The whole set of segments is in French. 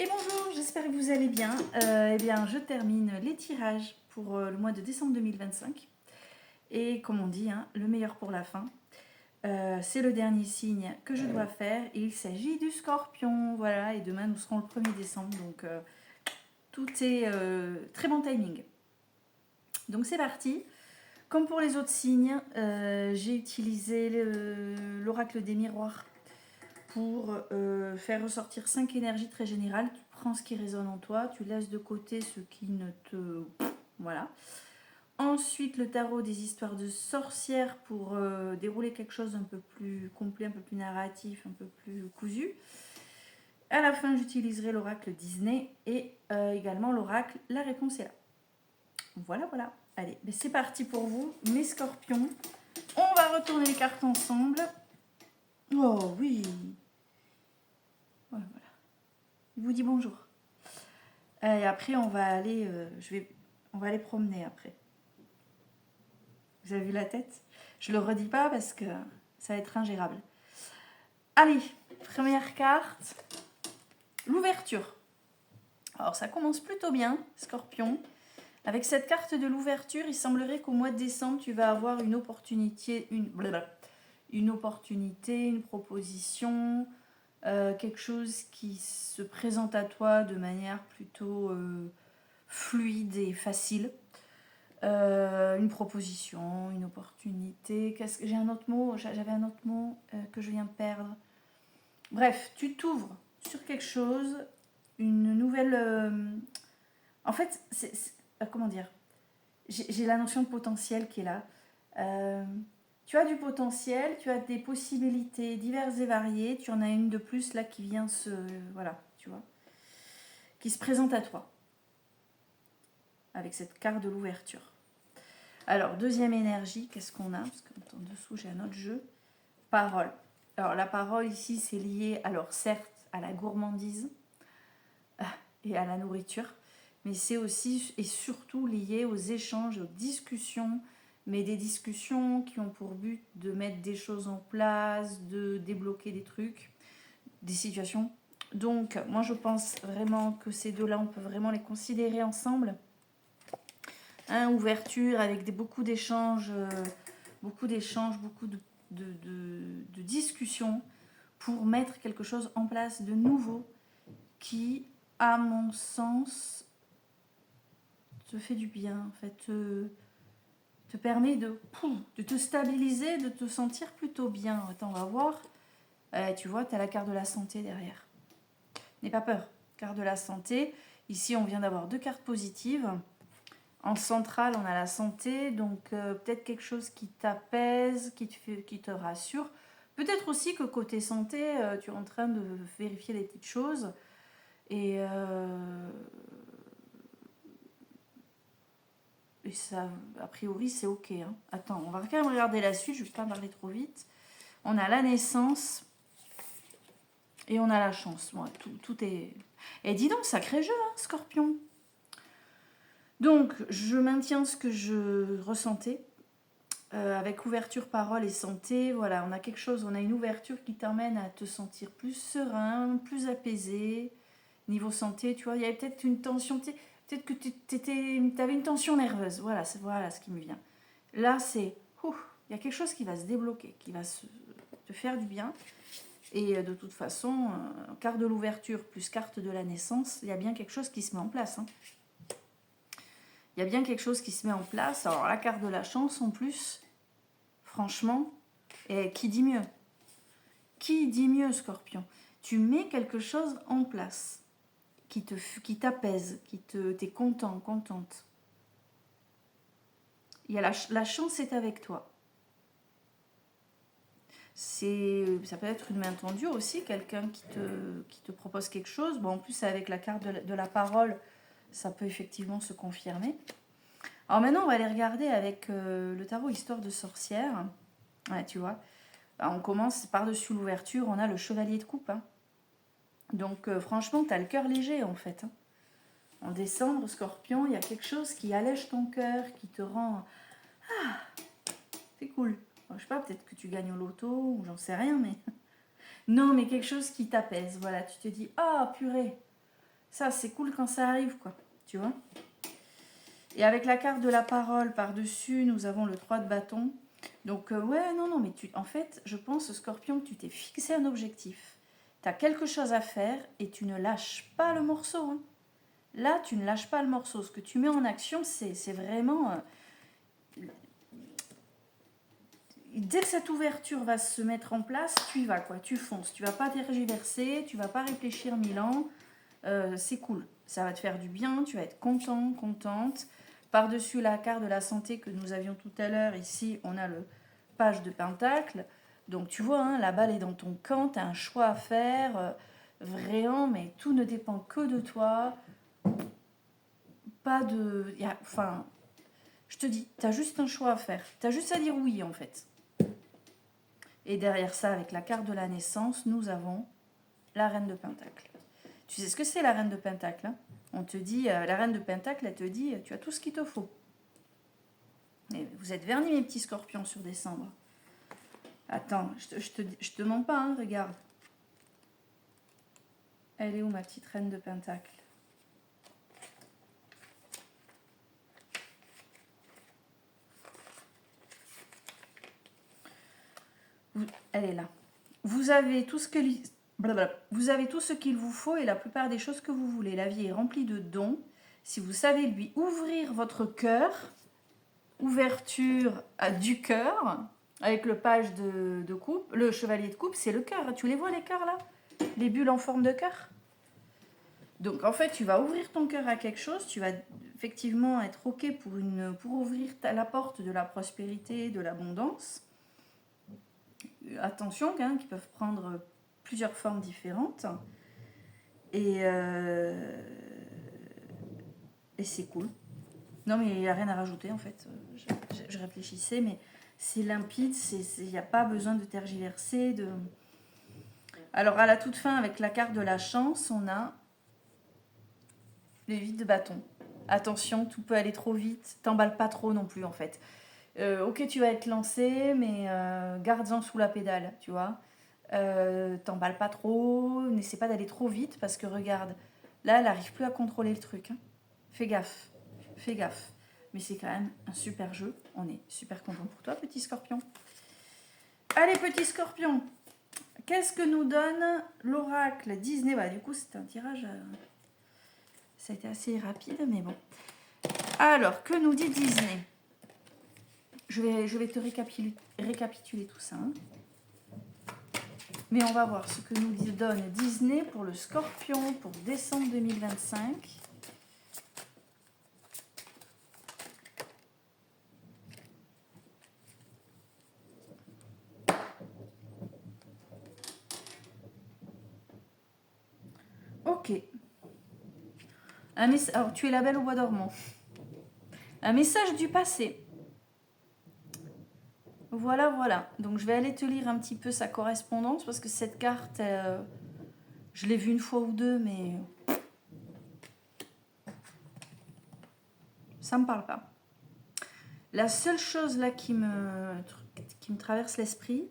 Et bonjour, j'espère que vous allez bien. Eh bien, je termine les tirages pour le mois de décembre 2025. Et comme on dit, hein, le meilleur pour la fin. C'est le dernier signe que je dois faire. Et il s'agit du scorpion. Voilà, et demain nous serons le 1er décembre. Donc tout est très bon timing. Donc c'est parti. Comme pour les autres signes, j'ai utilisé l'oracle des miroirs pour faire ressortir 5 énergies très générales. Tu prends ce qui résonne en toi, tu laisses de côté ce qui ne te... Voilà. Ensuite, le tarot des histoires de sorcières pour dérouler quelque chose un peu plus complet, un peu plus narratif, un peu plus cousu. À la fin, j'utiliserai l'oracle Disney et également l'oracle La réponse est là. Voilà, voilà. Allez, c'est parti pour vous, mes scorpions. On va retourner les cartes ensemble. Oh oui. Voilà, voilà. Il vous dit bonjour. Et après, on va aller, on va aller promener après. Vous avez vu la tête? Je le redis pas parce que ça va être ingérable. Allez, première carte, l'ouverture. Alors ça commence plutôt bien, Scorpion. Avec cette carte de l'ouverture, il semblerait qu'au mois de décembre, tu vas avoir une opportunité, une proposition, quelque chose qui se présente à toi de manière plutôt fluide et facile. Une proposition, une opportunité. J'ai un autre mot, j'avais un autre mot que je viens de perdre. Bref, tu t'ouvres sur quelque chose, une nouvelle. En fait, comment dire? J'ai la notion de potentiel qui est là. Tu as du potentiel, tu as des possibilités diverses et variées. Tu en as une de plus là qui vient voilà, tu vois, qui se présente à toi avec cette carte de l'ouverture. Alors, deuxième énergie, qu'est-ce qu'on a? Parce qu'en dessous, j'ai un autre jeu. Parole. Alors, la parole ici, c'est lié, alors certes, à la gourmandise et à la nourriture, mais c'est aussi et surtout lié aux échanges, aux discussions, mais des discussions qui ont pour but de mettre des choses en place, de débloquer des trucs, des situations. Donc, moi, je pense vraiment que ces deux-là, on peut vraiment les considérer ensemble. Ouverture avec beaucoup d'échanges, beaucoup de discussions pour mettre quelque chose en place de nouveau qui, à mon sens, te fait du bien, en fait, te permet de te stabiliser, de te sentir plutôt bien. Attends, on va voir. Tu vois, tu as la carte de la santé derrière. N'aie pas peur, carte de la santé. Ici, on vient d'avoir 2 cartes positives. En centrale, on a la santé, donc peut-être quelque chose qui t'apaise, qui te rassure. Peut-être aussi que côté santé, tu es en train de vérifier des petites choses. Et ça, a priori, c'est ok. Hein. Attends, on va quand même regarder la suite, je ne vais pas parler trop vite. On a la naissance et on a la chance. Bon, tout est... Et dis donc, sacré jeu, hein, Scorpion. Donc, je maintiens ce que je ressentais. Avec ouverture, parole et santé, voilà, on a quelque chose, on a une ouverture qui t'emmène à te sentir plus serein, plus apaisé. Niveau santé, tu vois, il y avait peut-être une tension, peut-être que tu avais une tension nerveuse, voilà ce qui me vient. Là, il y a quelque chose qui va se débloquer, qui va te faire du bien. Et de toute façon, carte de l'ouverture plus carte de la naissance, il y a bien quelque chose qui se met en place. Hein. Il y a bien quelque chose qui se met en place. Alors la carte de la chance en plus, franchement, et qui dit mieux? Qui dit mieux, Scorpion? Tu mets quelque chose en place qui t'apaise, t'es content, contente. Il y a la chance est avec toi. Ça peut être une main tendue aussi, quelqu'un qui te propose quelque chose. Bon, en plus, avec la carte de la parole, ça peut effectivement se confirmer. Alors maintenant, on va aller regarder avec le tarot Histoire de sorcière. Ouais, tu vois. Alors, on commence par-dessus l'ouverture, on a le chevalier de coupe. Hein. Donc franchement, tu as le cœur léger en fait. Hein. En décembre, Scorpion, il y a quelque chose qui allège ton cœur, qui te rend... Ah, c'est cool. Enfin, je sais pas, peut-être que tu gagnes au loto, ou j'en sais rien, mais... Non, mais quelque chose qui t'apaise. Voilà, tu te dis, ah, purée. Ça, c'est cool quand ça arrive, quoi. Tu vois? Et avec la carte de la parole par-dessus, nous avons le 3 de bâton. Donc, ouais, non, mais en fait, je pense, Scorpion, que tu t'es fixé un objectif. Tu as quelque chose à faire et tu ne lâches pas le morceau. Hein. Là, tu ne lâches pas le morceau. Ce que tu mets en action, c'est vraiment... dès que cette ouverture va se mettre en place, tu y vas, quoi. Tu fonces. Tu vas pas tergiverser, tu vas pas réfléchir 1000 ans. C'est cool. Ça va te faire du bien, tu vas être content, contente. Par-dessus la carte de la santé que nous avions tout à l'heure, ici, on a le page de pentacle. Donc tu vois, hein, la balle est dans ton camp, tu as un choix à faire. Vraiment, mais tout ne dépend que de toi. Pas de... Enfin, je te dis, tu as juste un choix à faire. Tu as juste à dire oui, en fait. Et derrière ça, avec la carte de la naissance, nous avons la reine de pentacle. Tu sais ce que c'est la reine de pentacle, hein? On te dit, la reine de pentacle, elle te dit, tu as tout ce qu'il te faut. Et vous êtes vernis, mes petits scorpions, sur décembre. Attends, je te mens pas, hein, regarde. Elle est où, ma petite reine de pentacle? Elle est là. Vous avez tout ce que... Vous avez tout ce qu'il vous faut et la plupart des choses que vous voulez. La vie est remplie de dons. Si vous savez lui ouvrir votre cœur, ouverture du cœur, avec le page de coupe, le chevalier de coupe, c'est le cœur. Tu les vois, les cœurs, là? Les bulles en forme de cœur. Donc, en fait, tu vas ouvrir ton cœur à quelque chose. Tu vas effectivement être OK pour ouvrir la porte de la prospérité, de l'abondance. Attention, hein, qui peuvent prendre plusieurs formes différentes. Et c'est cool. Non, mais il n'y a rien à rajouter, en fait. Je réfléchissais, mais c'est limpide, il n'y a pas besoin de tergiverser. Alors, à la toute fin, avec la carte de la chance, on a les 8 de bâton. Attention, tout peut aller trop vite. T'emballes pas trop non plus, en fait. Ok, tu vas être lancé, mais garde-en sous la pédale, tu vois. T'emballes pas trop, n'essaie pas d'aller trop vite, parce que regarde, là, elle n'arrive plus à contrôler le truc. Hein. Fais gaffe, fais gaffe. Mais c'est quand même un super jeu. On est super content pour toi, petit scorpion. Allez, petit scorpion, qu'est-ce que nous donne l'oracle Disney? Bah, du coup, c'est un tirage... ça a été assez rapide, mais bon. Alors, que nous dit Disney? Je vais te récapituler tout ça. Hein. Mais on va voir ce que nous donne Disney pour le scorpion pour décembre 2025. Ok. Alors, tu es la belle au bois dormant. Un message du passé. Voilà, voilà. Donc, je vais aller te lire un petit peu sa correspondance parce que cette carte, je l'ai vue une fois ou deux, mais ça me parle pas. La seule chose là qui me traverse l'esprit,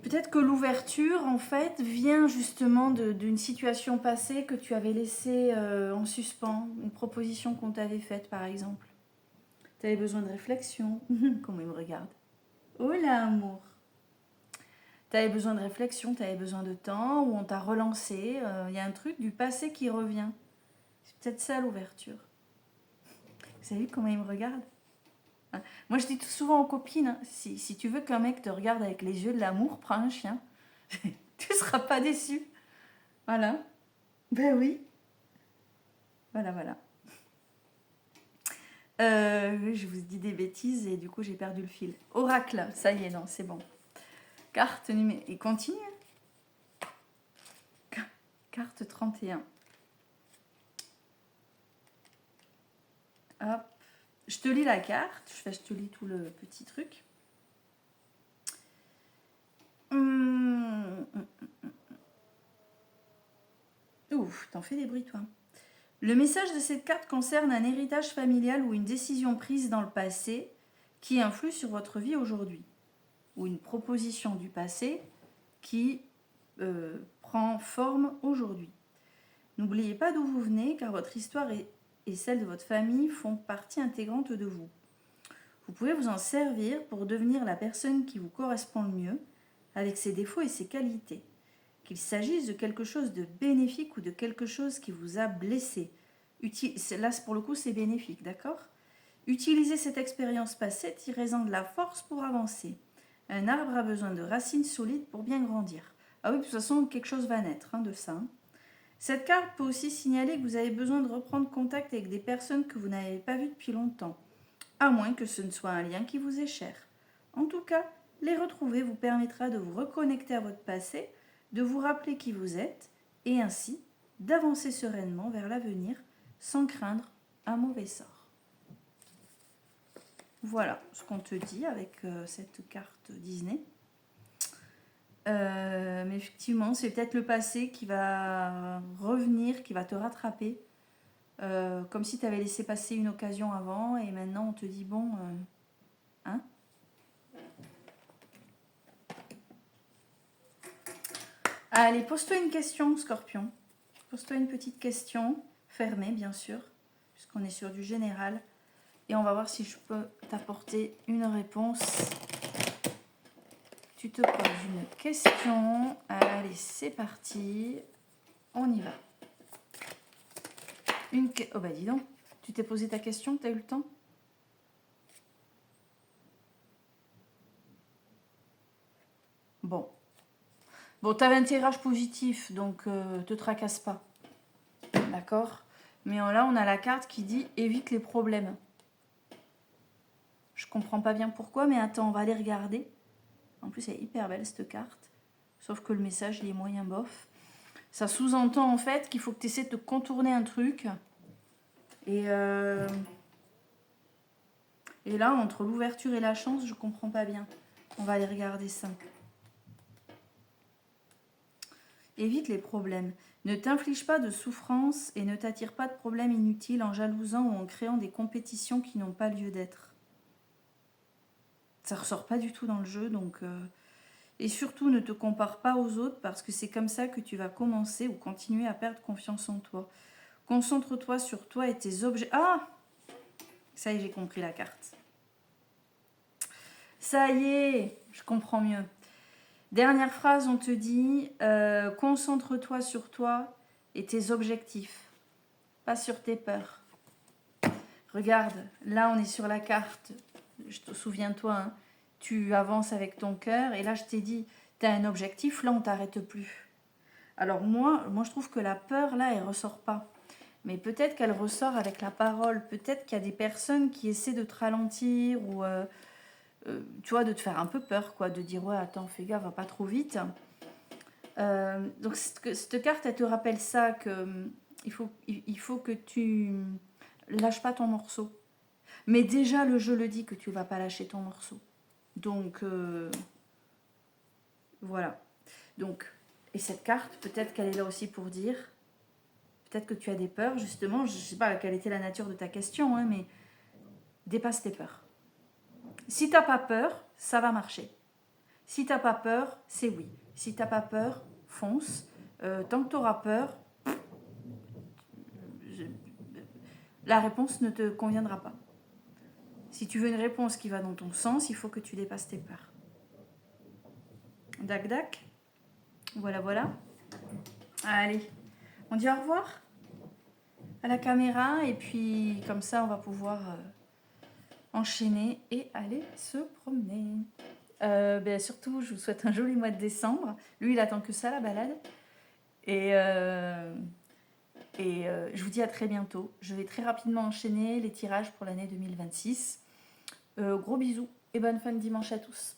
peut-être que l'ouverture, en fait, vient justement d'une situation passée que tu avais laissée en suspens, une proposition qu'on t'avait faite, par exemple. Tu avais besoin de réflexion. Comment il me regarde. Oh l'amour. Tu avais besoin de réflexion, tu avais besoin de temps, ou on t'a relancé. Il y a un truc du passé qui revient. C'est peut-être ça l'ouverture. Vous avez vu comment il me regarde? Moi, je dis tout souvent aux copines, hein, si tu veux qu'un mec te regarde avec les yeux de l'amour, prends un chien. Tu ne seras pas déçu. Voilà. Ben oui. Voilà, voilà. Je vous dis des bêtises et du coup, j'ai perdu le fil. Oracle, ça y est, non, c'est bon. Carte numéro... Et continue. Carte 31. Hop. Je te lis la carte. Je te lis tout le petit truc. Ouf, t'en fais des bruits, toi. Le message de cette carte concerne un héritage familial ou une décision prise dans le passé qui influe sur votre vie aujourd'hui. Ou une proposition du passé qui prend forme aujourd'hui. N'oubliez pas d'où vous venez, car votre histoire et celle de votre famille font partie intégrante de vous. Vous pouvez vous en servir pour devenir la personne qui vous correspond le mieux, avec ses défauts et ses qualités. Qu'il s'agisse de quelque chose de bénéfique ou de quelque chose qui vous a blessé. Là, pour le coup, c'est bénéfique, d'accord? Utilisez cette expérience passée, tirez-en de la force pour avancer. Un arbre a besoin de racines solides pour bien grandir. Ah oui, de toute façon, quelque chose va naître de ça. Cette carte peut aussi signaler que vous avez besoin de reprendre contact avec des personnes que vous n'avez pas vues depuis longtemps, à moins que ce ne soit un lien qui vous est cher. En tout cas, les retrouver vous permettra de vous reconnecter à votre passé, de vous rappeler qui vous êtes, et ainsi d'avancer sereinement vers l'avenir sans craindre un mauvais sort. Voilà ce qu'on te dit avec cette carte Disney. Mais effectivement, c'est peut-être le passé qui va revenir, qui va te rattraper. Comme si tu avais laissé passer une occasion avant et maintenant on te dit bon, hein? Allez, pose-toi une question, Scorpion. Pose-toi une petite question, fermée bien sûr, puisqu'on est sur du général. Et on va voir si je peux t'apporter une réponse. Tu te poses une question. Allez, c'est parti. On y va. Oh bah dis donc, tu t'es posé ta question, t'as eu le temps? Bon. Bon, t'avais un tirage positif, donc te tracasse pas. D'accord? Mais là, on a la carte qui dit « Évite les problèmes ». Je comprends pas bien pourquoi, mais attends, on va aller regarder. En plus, elle est hyper belle, cette carte. Sauf que le message, il est moyen bof. Ça sous-entend, en fait, qu'il faut que tu essaies de te contourner un truc. Et là, entre l'ouverture et la chance, je comprends pas bien. On va aller regarder ça. Évite les problèmes. Ne t'inflige pas de souffrance et ne t'attire pas de problèmes inutiles en jalousant ou en créant des compétitions qui n'ont pas lieu d'être. Ça ressort pas du tout dans le jeu, donc... Et surtout, ne te compare pas aux autres parce que c'est comme ça que tu vas commencer ou continuer à perdre confiance en toi. Concentre-toi sur toi et tes objets... Ah! Ça y est, j'ai compris la carte. Ça y est, je comprends mieux. Dernière phrase, on te dit concentre-toi sur toi et tes objectifs, pas sur tes peurs. Regarde, là on est sur la carte, souviens-toi, hein, tu avances avec ton cœur et là je t'ai dit, tu as un objectif, là on t'arrête plus. Alors moi je trouve que la peur là, elle ressort pas. Mais peut-être qu'elle ressort avec la parole, peut-être qu'il y a des personnes qui essaient de te ralentir ou... tu vois, de te faire un peu peur, quoi, de dire ouais, attends, fais gaffe, va pas trop vite. Donc cette carte, elle te rappelle ça, que il faut que tu lâches pas ton morceau. Mais déjà, le jeu le dit que tu vas pas lâcher ton morceau. Donc voilà. Donc, et cette carte, peut-être qu'elle est là aussi pour dire, peut-être que tu as des peurs, justement, je sais pas quelle était la nature de ta question, hein, mais dépasse tes peurs. Si t'as pas peur, ça va marcher. Si t'as pas peur, c'est oui. Si t'as pas peur, fonce. Tant que tu auras peur, la réponse ne te conviendra pas. Si tu veux une réponse qui va dans ton sens, il faut que tu dépasses tes peurs. Dac dac. Voilà, voilà. Allez, on dit au revoir à la caméra et puis comme ça on va pouvoir enchaîner et aller se promener. Surtout, je vous souhaite un joli mois de décembre. Lui, il attend que ça, la balade. Et je vous dis à très bientôt. Je vais très rapidement enchaîner les tirages pour l'année 2026. Gros bisous et bonne fin de dimanche à tous.